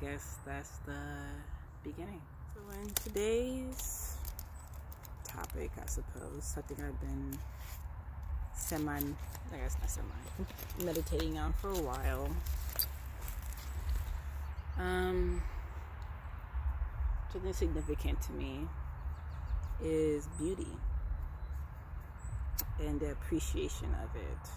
guess that's the beginning. So in today's topic, I suppose, something I've been meditating on for a while. Something significant to me is beauty and the appreciation of it.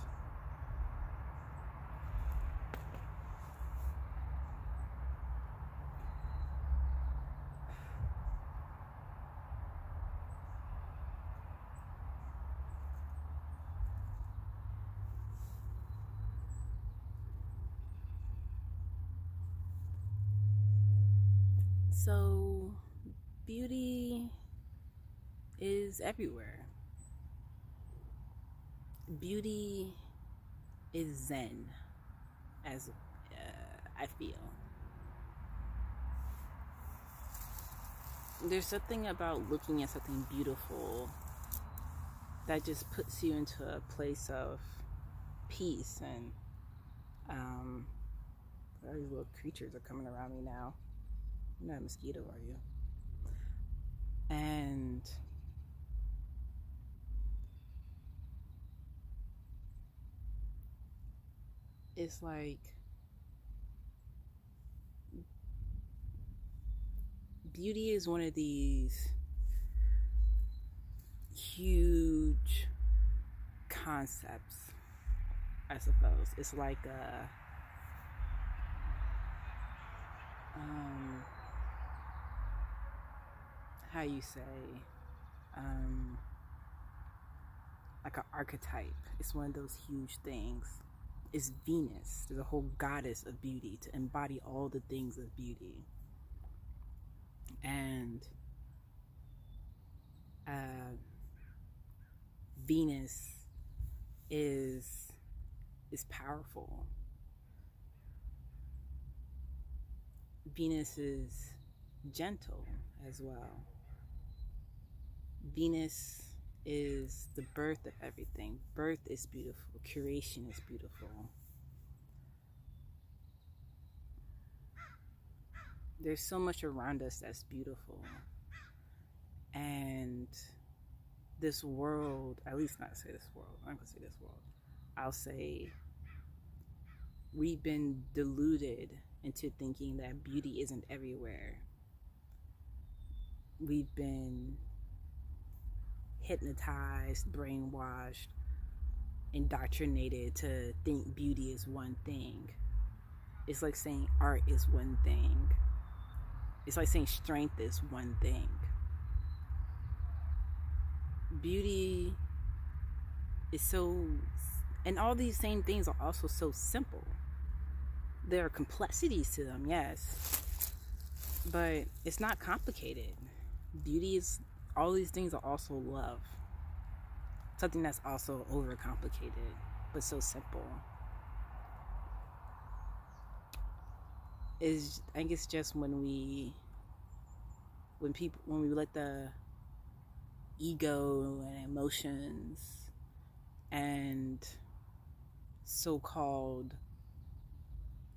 So, beauty is everywhere. Beauty is zen, as I feel. There's something about looking at something beautiful that just puts you into a place of peace. And all these little creatures are coming around me now. You're not a mosquito, are you? And it's like beauty is one of these huge concepts, I suppose. It's like how you say, like an archetype. It's one of those huge things. It's Venus. There's a whole goddess of beauty to embody all the things of beauty. And Venus is powerful. Venus is gentle as well. Venus is the birth of everything. Birth is beautiful. Creation is beautiful. There's so much around us that's beautiful. And this world, at least not say this world, I'm not going to say this world. I'll say we've been deluded into thinking that beauty isn't everywhere. We've been hypnotized, brainwashed, indoctrinated to think beauty is one thing. It's like saying art is one thing. It's like saying strength is one thing. Beauty is so, and all these same things are also so simple. There are complexities to them, yes, but it's not complicated. Beauty is, all these things are also love. Something that's also overcomplicated, but so simple. I think it's just when we let the ego and emotions and so-called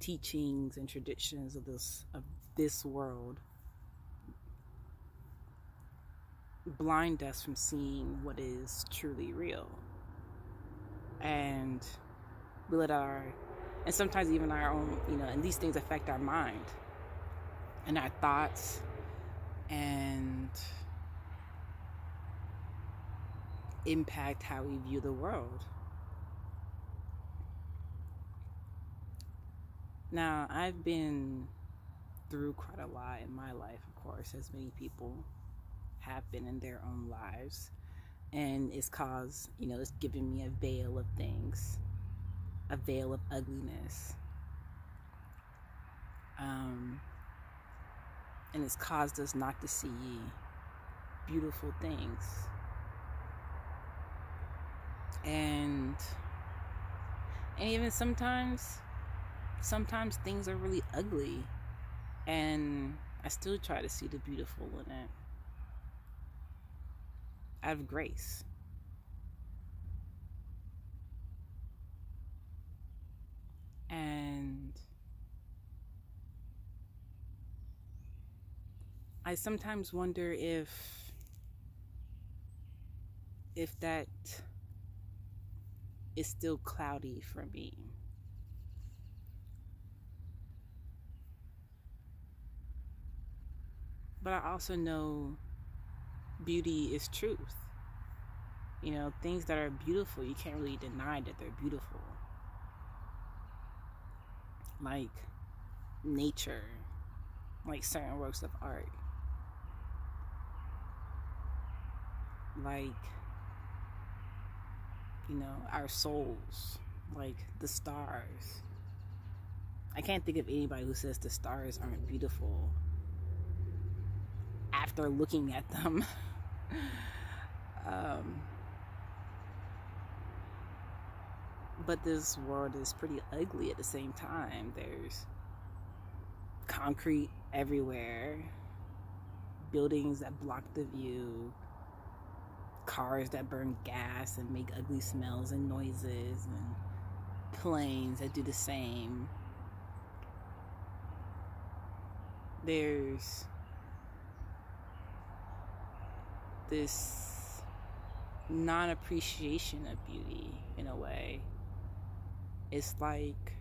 teachings and traditions of this world blind us from seeing what is truly real. And we let and sometimes even our own, and these things affect our mind and our thoughts and impact how we view the world. Now, I've been through quite a lot in my life, of course, as many people have been in their own lives. And it's caused, it's given me a veil of things, a veil of ugliness. And it's caused us not to see beautiful things. And even sometimes things are really ugly, and I still try to see the beautiful in it out of grace. And I sometimes wonder if that is still cloudy for me. But I also know beauty is truth. You know, things that are beautiful, you can't really deny that they're beautiful. Like nature, like certain works of art. Like, you know, our souls, like the stars. I can't think of anybody who says the stars aren't beautiful after looking at them. But this world is pretty ugly at the same time. There's concrete everywhere, buildings that block the view, cars that burn gas and make ugly smells and noises, and planes that do the same. There's this non-appreciation of beauty in a way. It's like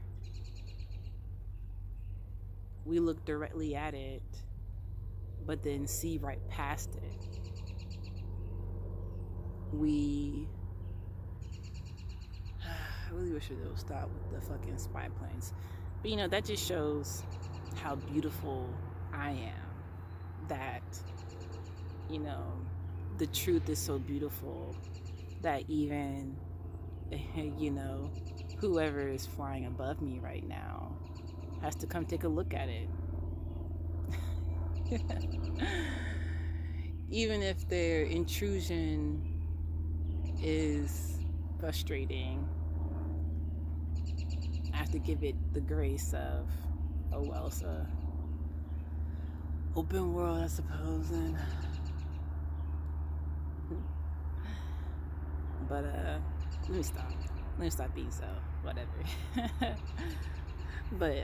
we look directly at it, but then see right past it. I really wish they would stop with the fucking spy planes. But you know, that just shows how beautiful I am. That, you know, the truth is so beautiful that even, you know, whoever is flying above me right now has to come take a look at it. Even if their intrusion is frustrating, I have to give it the grace of, oh well, it's a open world, I suppose. And but let me stop being so whatever. But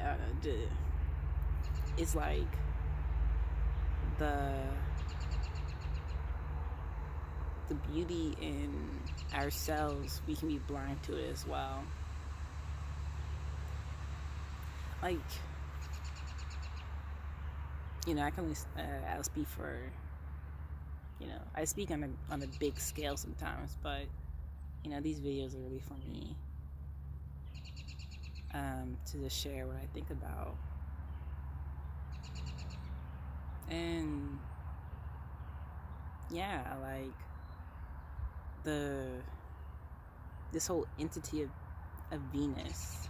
it's like the beauty in ourselves, we can be blind to it as well. Like, you know, I'll speak for, you know, I speak on a big scale sometimes, but you know, these videos are really for me, to just share what I think about. And yeah, like this whole entity of Venus,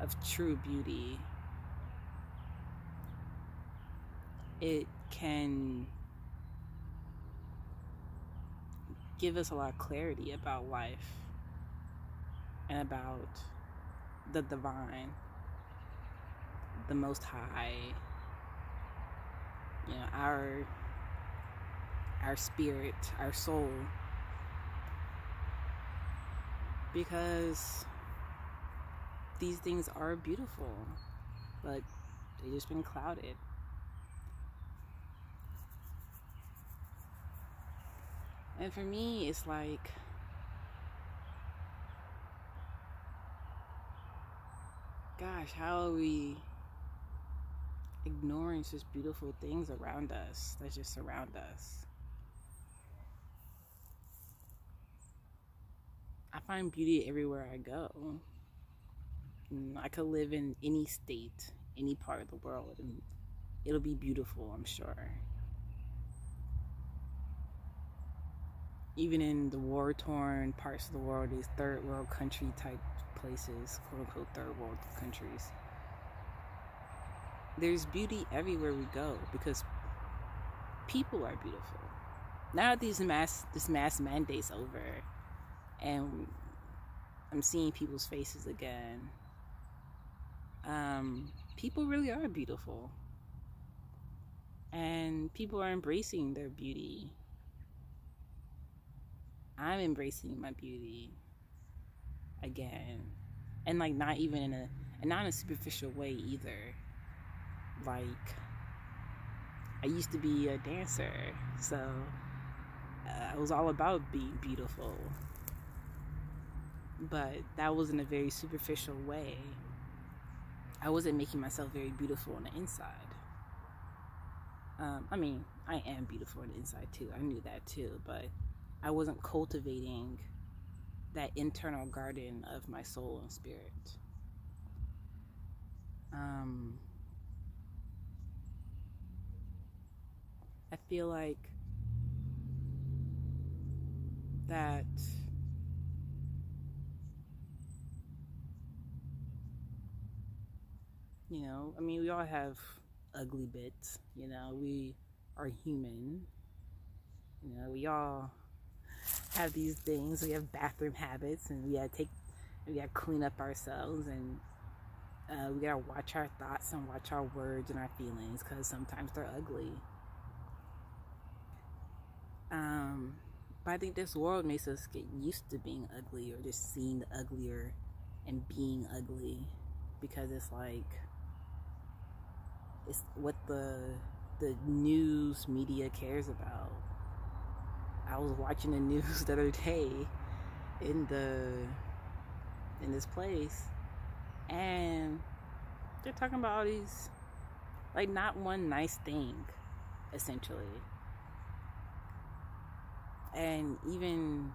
of true beauty, it can give us a lot of clarity about life and about the divine, the Most High, you know, our spirit, our soul, because these things are beautiful, but they've just been clouded. And for me, it's like, gosh, how are we ignoring such beautiful things around us that just surround us? I find beauty everywhere I go. I could live in any state, any part of the world, and it'll be beautiful, I'm sure. Even in the war-torn parts of the world, these third world country type places, quote-unquote third world countries, there's beauty everywhere we go because people are beautiful. Now that this mass mandate's over and I'm seeing people's faces again, people really are beautiful, and people are embracing their beauty. I'm embracing my beauty again, and like not even in a superficial way either. Like, I used to be a dancer, so it was all about being beautiful. But that was in a very superficial way. I wasn't making myself very beautiful on the inside. I mean, I am beautiful on the inside too. I knew that too, but I wasn't cultivating that internal garden of my soul and spirit. I feel like that I mean, we all have ugly bits, we are human, we all have these things. We have bathroom habits, and we gotta clean up ourselves, and we gotta watch our thoughts and watch our words and our feelings, because sometimes they're ugly. But I think this world makes us get used to being ugly, or just seeing the uglier and being ugly, because it's like it's what the news media cares about. I was watching the news the other day in this place, and they're talking about all these, like, not one nice thing, essentially. And even,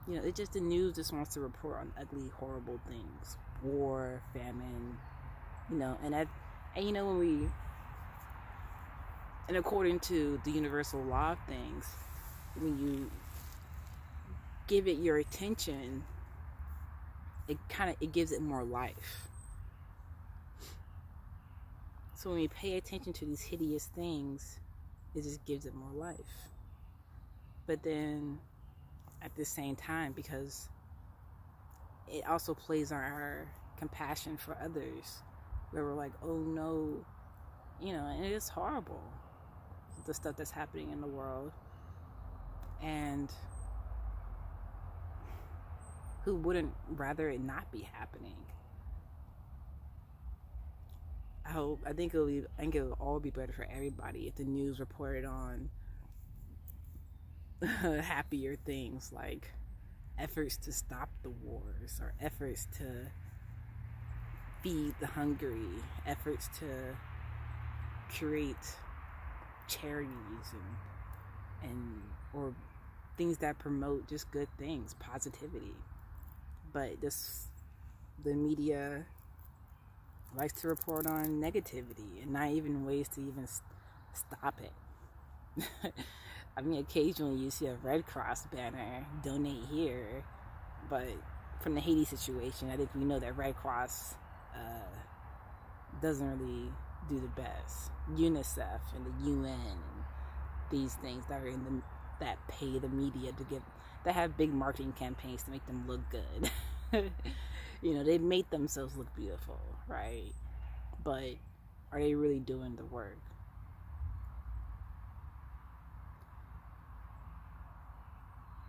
it's just the news just wants to report on ugly, horrible things. War, famine, and according to the universal law of things, when you give it your attention, it gives it more life. So when we pay attention to these hideous things, it just gives it more life. But then at the same time, because it also plays on our compassion for others, where we're like, oh no, and it is horrible, the stuff that's happening in the world. And who wouldn't rather it not be happening? I think it would all be better for everybody if the news reported on happier things, like efforts to stop the wars, or efforts to feed the hungry, efforts to create charities or things that promote just good things, positivity. But the media likes to report on negativity, and not even ways to even stop it. I mean, occasionally you see a Red Cross banner, donate here, but from the Haiti situation, I think we know that Red Cross doesn't really do the best. UNICEF and the UN and these things that pay the media that have big marketing campaigns to make them look good. They make themselves look beautiful, right? But are they really doing the work?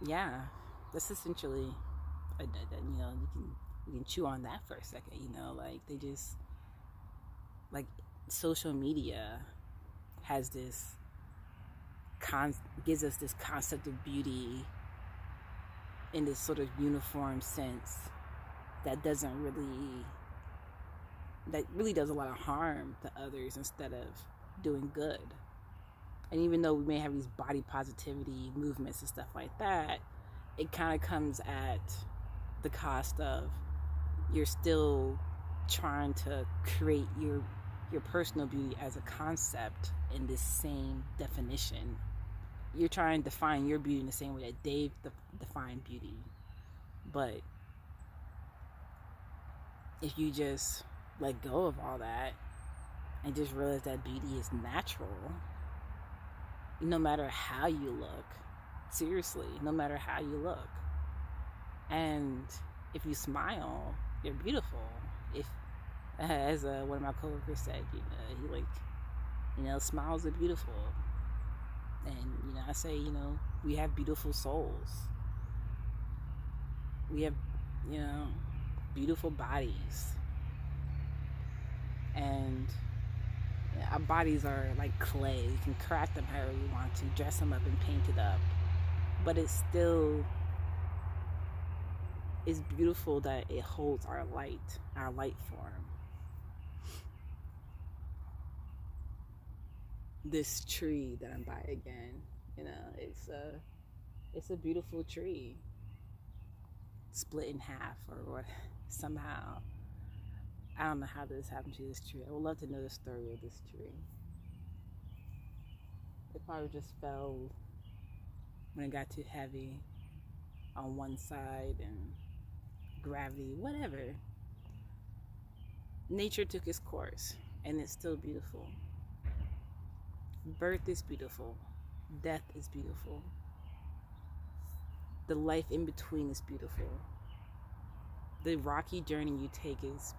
Yeah, that's essentially, you can chew on that for a second. Like, they just, like, social media has this gives us this concept of beauty in this sort of uniform sense that really does a lot of harm to others instead of doing good. And even though we may have these body positivity movements and stuff like that, it kind of comes at the cost of you're still trying to create your personal beauty as a concept in this same definition. You're trying to define your beauty in the same way that they've defined beauty. But if you just let go of all that and just realize that beauty is natural, no matter how you look, seriously, no matter how you look. And if you smile, you're beautiful. If, as one of my coworkers said, smiles are beautiful. And, I say, we have beautiful souls. We have, beautiful bodies. And Our bodies are like clay. You can craft them however you want to, dress them up and paint it up. But it still is beautiful that it holds our light form. This tree that I'm by again, it's a beautiful tree. Split in half or what, somehow. I don't know how this happened to this tree. I would love to know the story of this tree. It probably just fell when it got too heavy on one side and gravity, whatever. Nature took its course and it's still beautiful. Birth is beautiful. Death is beautiful. The life in between is beautiful. The rocky journey you take is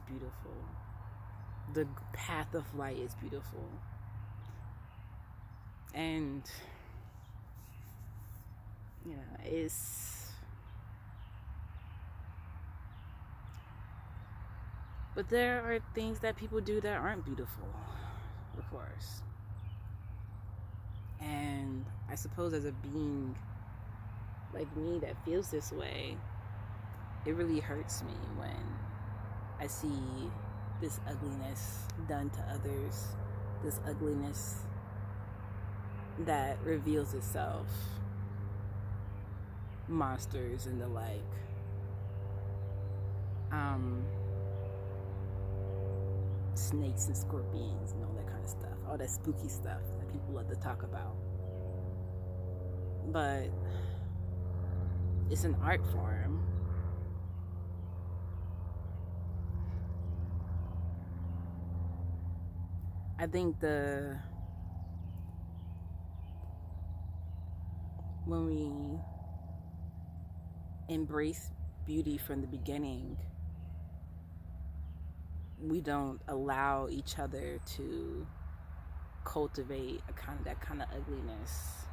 beautiful. The path of light is beautiful. And but there are things that people do that aren't beautiful, of course. And I suppose as a being like me that feels this way, it really hurts me when I see this ugliness done to others, this ugliness that reveals itself, monsters and the like. Snakes and scorpions and all that kind of stuff, all that spooky stuff that people love to talk about. But it's an art form. I think when we embrace beauty from the beginning, we don't allow each other to cultivate that kind of ugliness.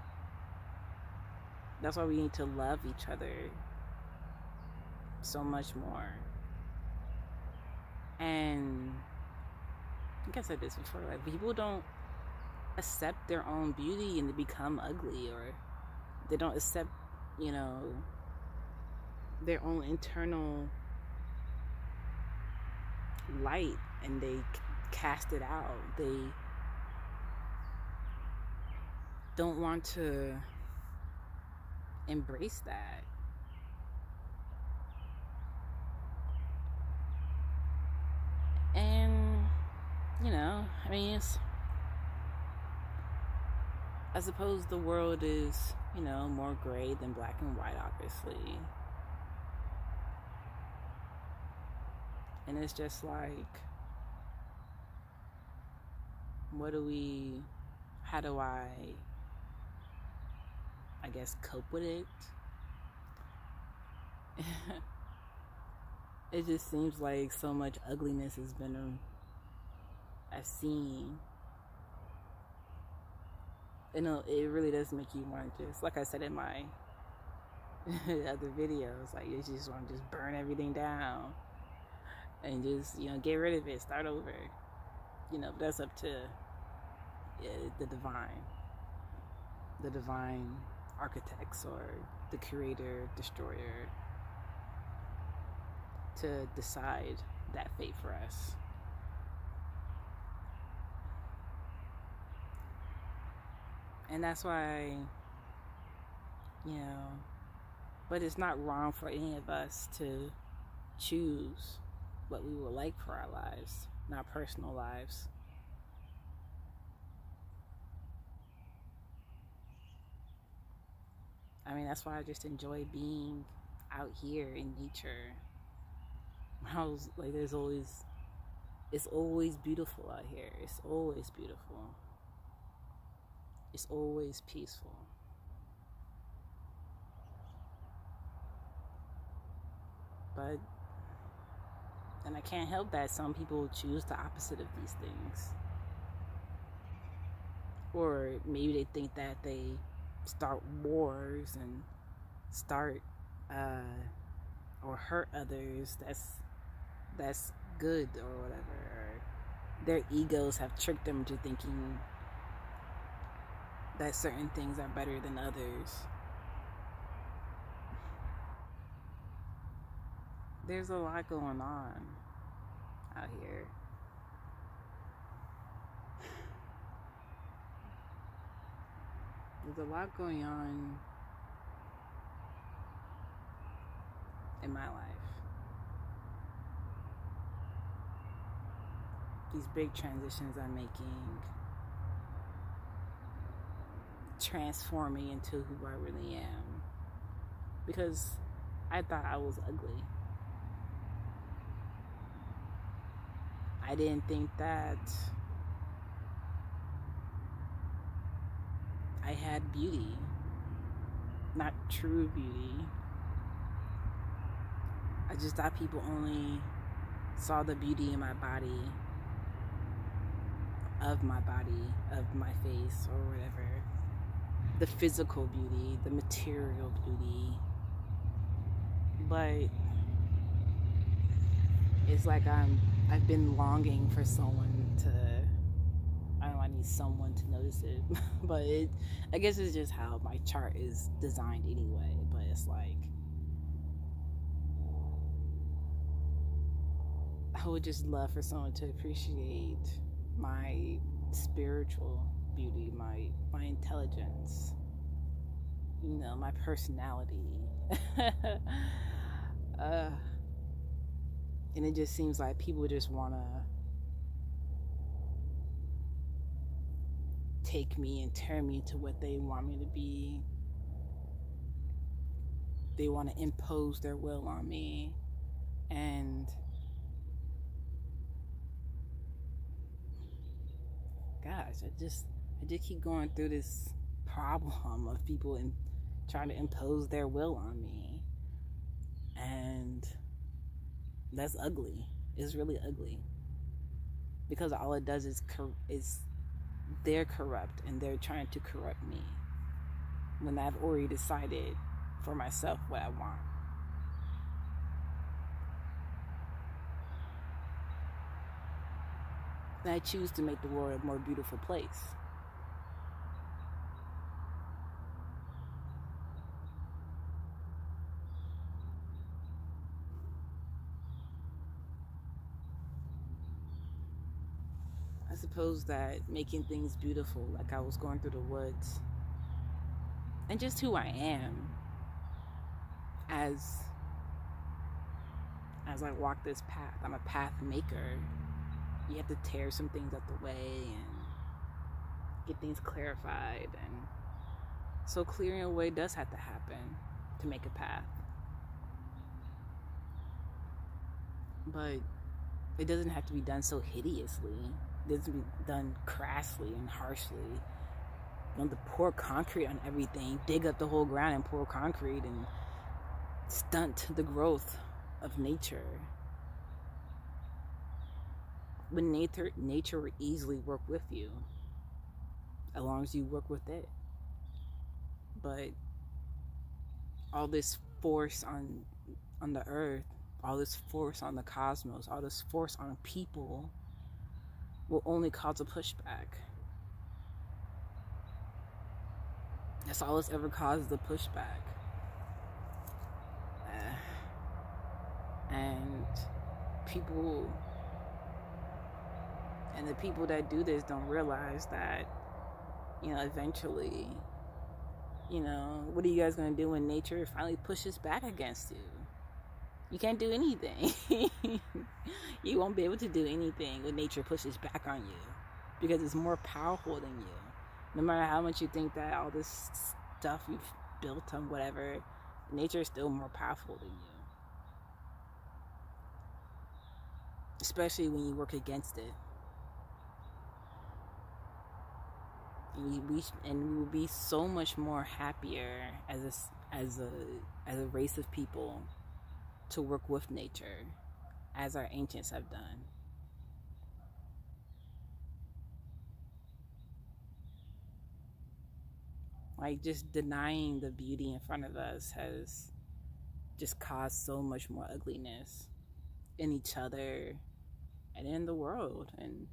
That's why we need to love each other so much more. And I think I said this before, like, people don't accept their own beauty and they become ugly, or they don't accept, their own internal light and they cast it out. They don't want to embrace that. And I suppose the world is, more gray than black and white, obviously. And it's just like, how do I guess, cope with it? It just seems like so much ugliness has been I've seen. It really does make you want to just, like I said in my other videos, like, you just want to just burn everything down and just, get rid of it, start over. But that's up to the divine architects or the creator, destroyer, to decide that fate for us. And that's why, but it's not wrong for any of us to choose what we would like for our lives, not personal lives. That's why I just enjoy being out here in nature. It's always beautiful out here. It's always beautiful. It's always peaceful. And I can't help that some people choose the opposite of these things. Or maybe they think that they start wars and start or hurt others, that's good or whatever. their egos have tricked them into thinking that certain things are better than others. There's a lot going on out here. There's a lot going on in my life. These big transitions I'm making, transforming into who I really am. Because I thought I was ugly. I didn't think that I had beauty, not true beauty. I just thought people only saw the beauty in my body, of my face, or whatever. The physical beauty, the material beauty. But it's like I've been longing for someone to, I don't know, I need someone to notice it. But I guess it's just how my chart is designed anyway. But it's like, I would just love for someone to appreciate my spiritual beauty, my intelligence, you know, my personality. And it just seems like people just want to take me and turn me into what they want me to be. They want to impose their will on me. And gosh, I just keep going through this problem of people trying to impose their will on me. And that's ugly. It's really ugly. Because all it does is they're corrupt and they're trying to corrupt me when I've already decided for myself what I want. And I choose to make the world a more beautiful place. I suppose that making things beautiful, like I was going through the woods, and just who I am as I walk this path. I'm a path maker. You have to tear some things out the way and get things clarified, and so clearing away does have to happen to make a path. But it doesn't have to be done so hideously. It doesn't be done crassly and harshly. You don't have to pour concrete on everything, dig up the whole ground and pour concrete and stunt the growth of nature. When nature will easily work with you, as long as you work with it. But all this force on the earth, all this force on the cosmos, all this force on people will only cause a pushback. That's all it's ever caused, the pushback. And the people that do this don't realize that, you know, eventually, you know, what are you guys going to do when nature finally pushes back against you? You can't do anything. You won't be able to do anything when nature pushes back on you, because it's more powerful than you. No matter how much you think that all this stuff you've built on whatever, nature is still more powerful than you. Especially when you work against it. And we will be so much more happier as a race of people to work with nature, as our ancients have done. Like, just denying the beauty in front of us has just caused so much more ugliness in each other and in the world. And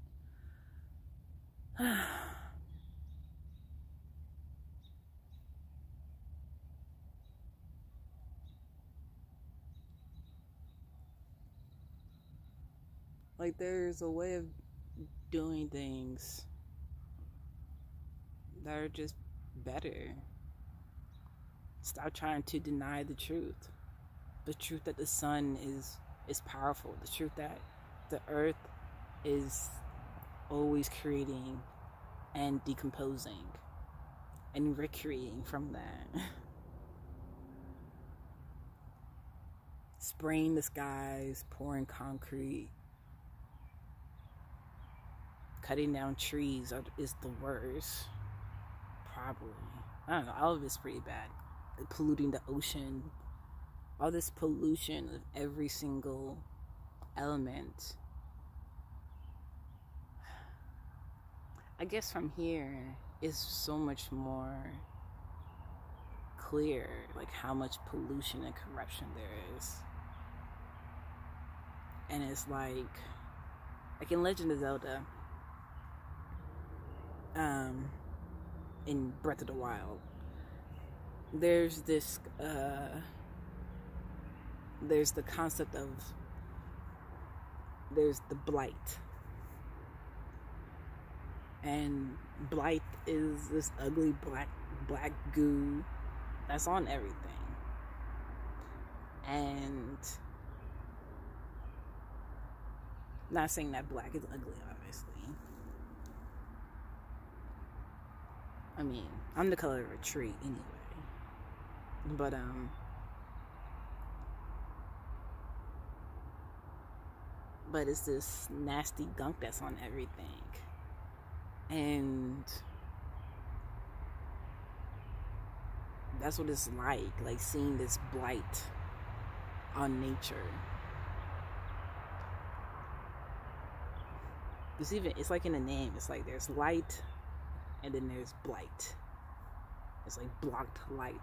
Like, there's a way of doing things that are just better. Stop trying to deny the truth. The truth that the sun is powerful. The truth that the earth is always creating and decomposing and recreating from that. Spraying the skies, pouring concrete, cutting down trees is the worst. Probably. I don't know. All of it's pretty bad. Polluting the ocean. All this pollution of every single element. I guess from here is so much more clear, like how much pollution and corruption there is. And it's like in Legend of Zelda, in Breath of the Wild, there's this there's the concept of, there's the blight, and blight is this ugly black goo that's on everything. And not saying that black is ugly, obviously. I mean, I'm the color of a tree anyway. But it's this nasty gunk that's on everything. And that's what it's like seeing this blight on nature. It's like in the name. It's like there's light and then there's blight. It's like blocked light.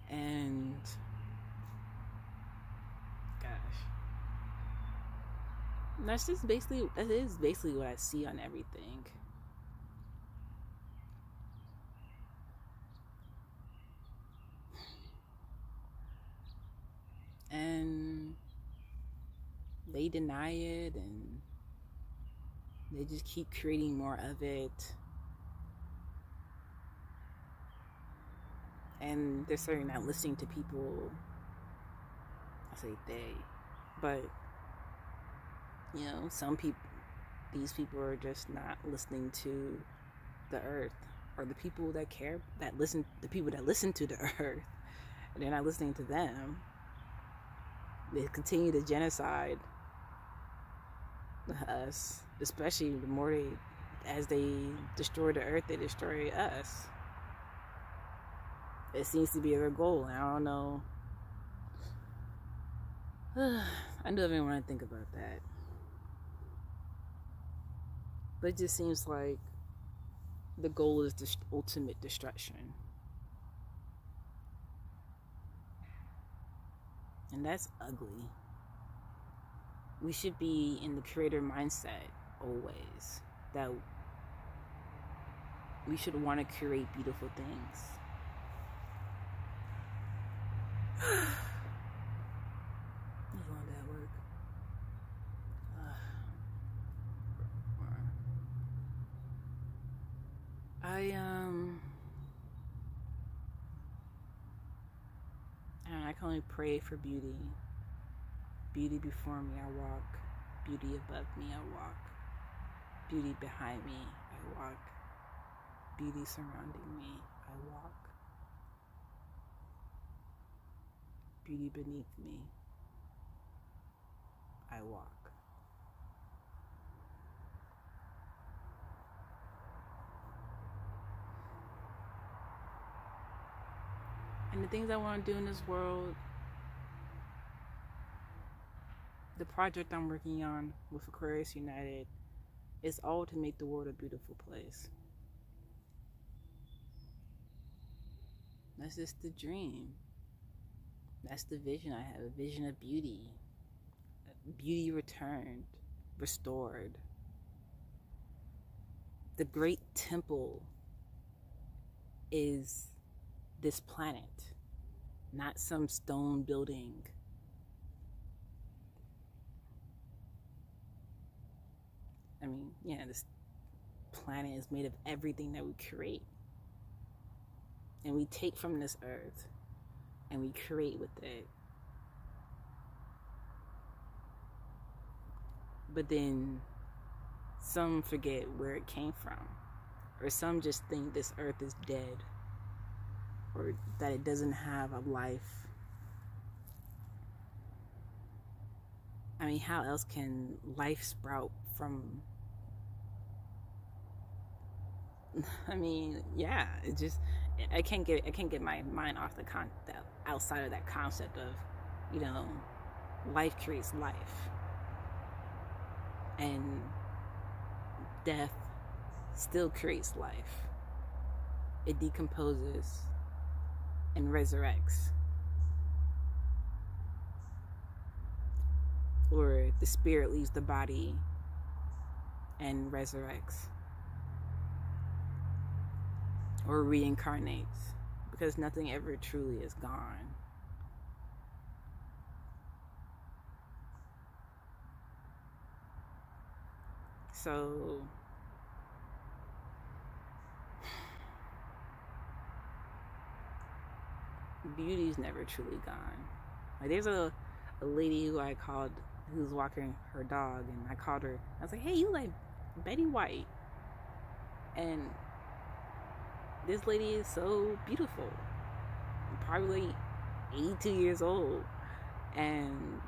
And gosh, that is basically what I see on everything. And they deny it, and they just keep creating more of it. And they're certainly not listening to people. I say they, but these people are just not listening to the earth, or the people that care, the people that listen to the earth. They're not listening to them. They continue to genocide us, especially the more as they destroy the earth, they destroy us. It seems to be their goal, and I don't know. I don't even want to think about that. But it just seems like the goal is the ultimate destruction. And that's ugly. We should be in the creator mindset always. That we should want to create beautiful things. What's wrong with that work? I can only pray for beauty. Beauty before me, I walk. Beauty above me, I walk. Beauty behind me, I walk. Beauty surrounding me, I walk. Beauty beneath me, I walk. And the things I want to do in this world, the project I'm working on with Aquarius United, is all to make the world a beautiful place. That's just the dream. That's the vision I have, a vision of beauty. Beauty returned, restored. The great temple is this planet, not some stone building. I mean, yeah, this planet is made of everything that we create. And we take from this earth and we create with it. But then some forget where it came from. Or some just think this earth is dead. Or that it doesn't have a life. I mean, how else can life sprout from... I mean, yeah, it just... I can't get my mind off the outside of that concept of, you know, life creates life. And death still creates life. It decomposes and resurrects. Or the spirit leaves the body and resurrects. Or reincarnates. Because nothing ever truly is gone. So beauty's never truly gone. Like, there's a lady who I called, who was walking her dog, and I called her. I was like, "Hey, you like Betty White?" And this lady is so beautiful, probably 82 years old, and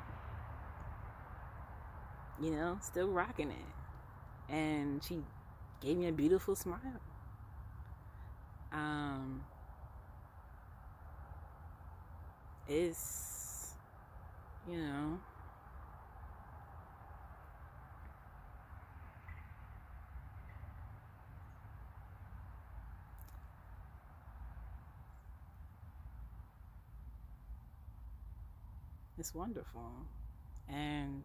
you know, still rocking it. And she gave me a beautiful smile. It's, you know, it's wonderful. And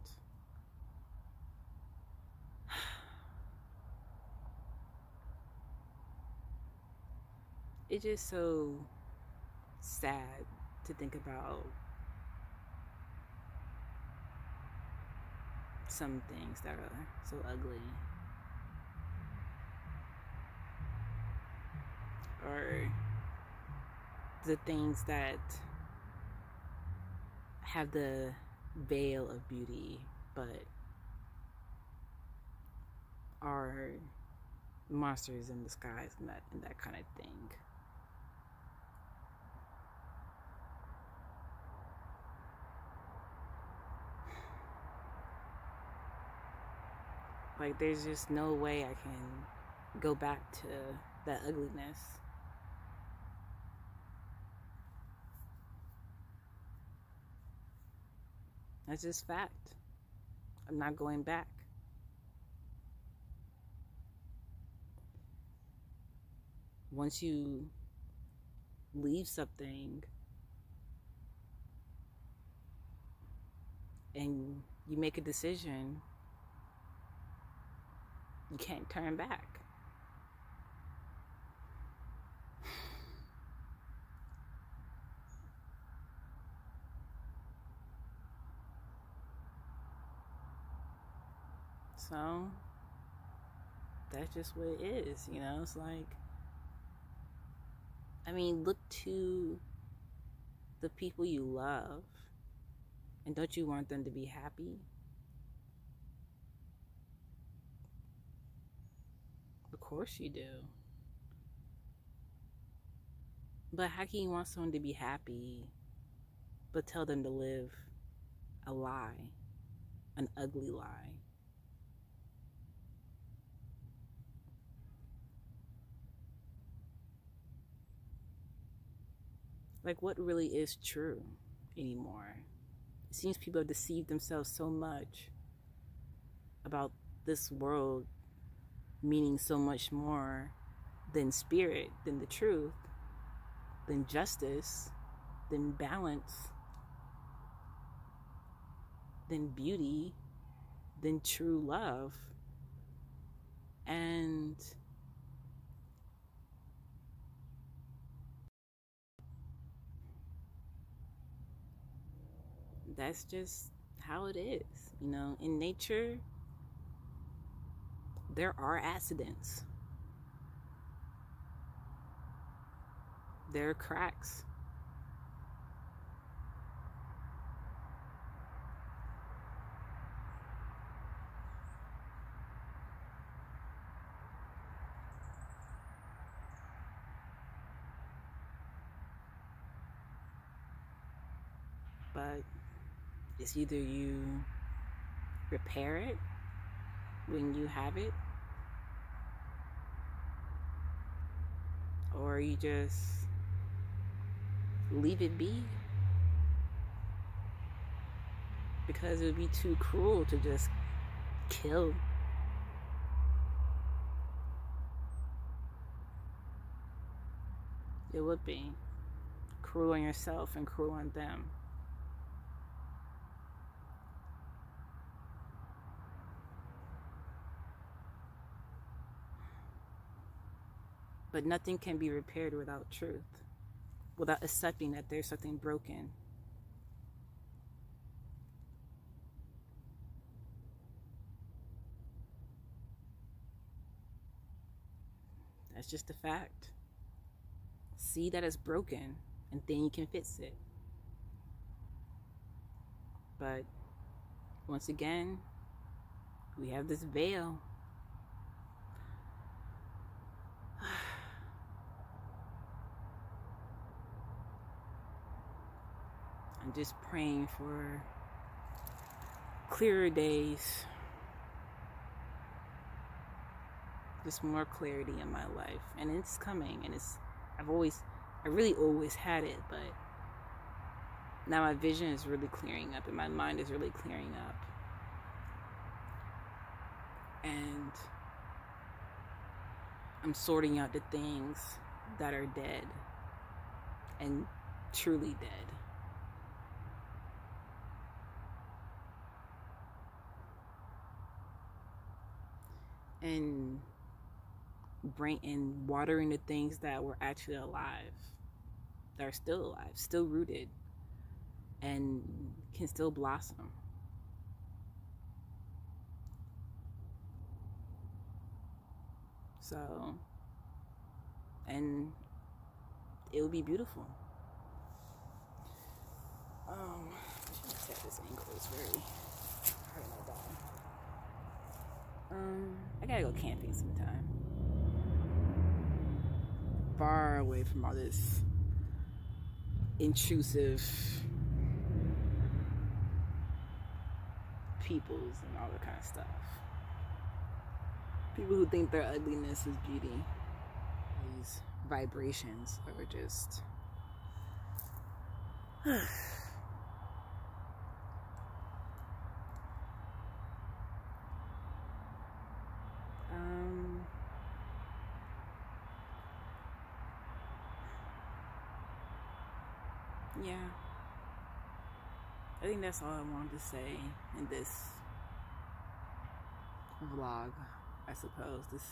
it's just so sad to think about some things that are so ugly, or the things that have the veil of beauty but are monsters in disguise, and that kind of thing. Like, there's just no way I can go back to that ugliness. That's just fact. I'm not going back. Once you leave something and you make a decision, you can't turn back. So that's just what it is, you know? It's like, I mean, look to the people you love, and don't you want them to be happy? Of course you do. But how can you want someone to be happy but tell them to live a lie, an ugly lie? Like, what really is true anymore? It seems people have deceived themselves so much about this world meaning so much more than spirit, than the truth, than justice, than balance. than beauty, than true love. And that's just how it is. You know, in nature, there are accidents, there are cracks. But it's either you repair it when you have it, or you just leave it be, because it would be too cruel to just kill. It would be cruel on yourself and cruel on them. But nothing can be repaired without truth, without accepting that there's something broken. That's just a fact. See that it's broken, and then you can fix it. But once again, we have this veil. I'm just praying for clearer days, just more clarity in my life. And it's coming, and I really always had it, but now my vision is really clearing up and my mind is really clearing up. And I'm sorting out the things that are dead and truly dead. And watering the things that were actually alive, that are still alive, still rooted, and can still blossom. So, and it will be beautiful. I should set this angle. It's very hard my bottom. I gotta go camping sometime, far away from all this intrusive peoples and all that kind of stuff. People who think their ugliness is beauty. These vibrations are just yeah, I think that's all I wanted to say in this vlog, I suppose. This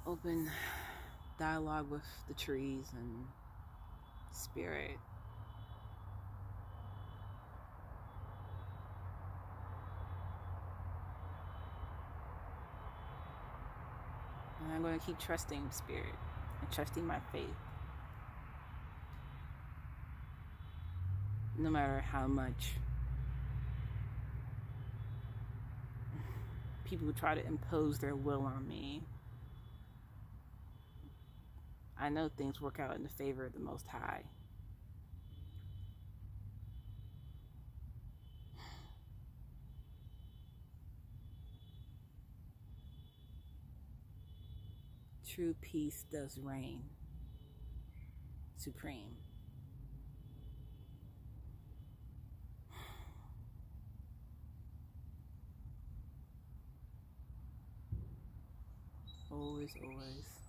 open dialogue with the trees and spirit. And I'm going to keep trusting spirit and trusting my faith. No matter how much people try to impose their will on me, I know things work out in the favor of the Most High. True peace does reign supreme. Always, always.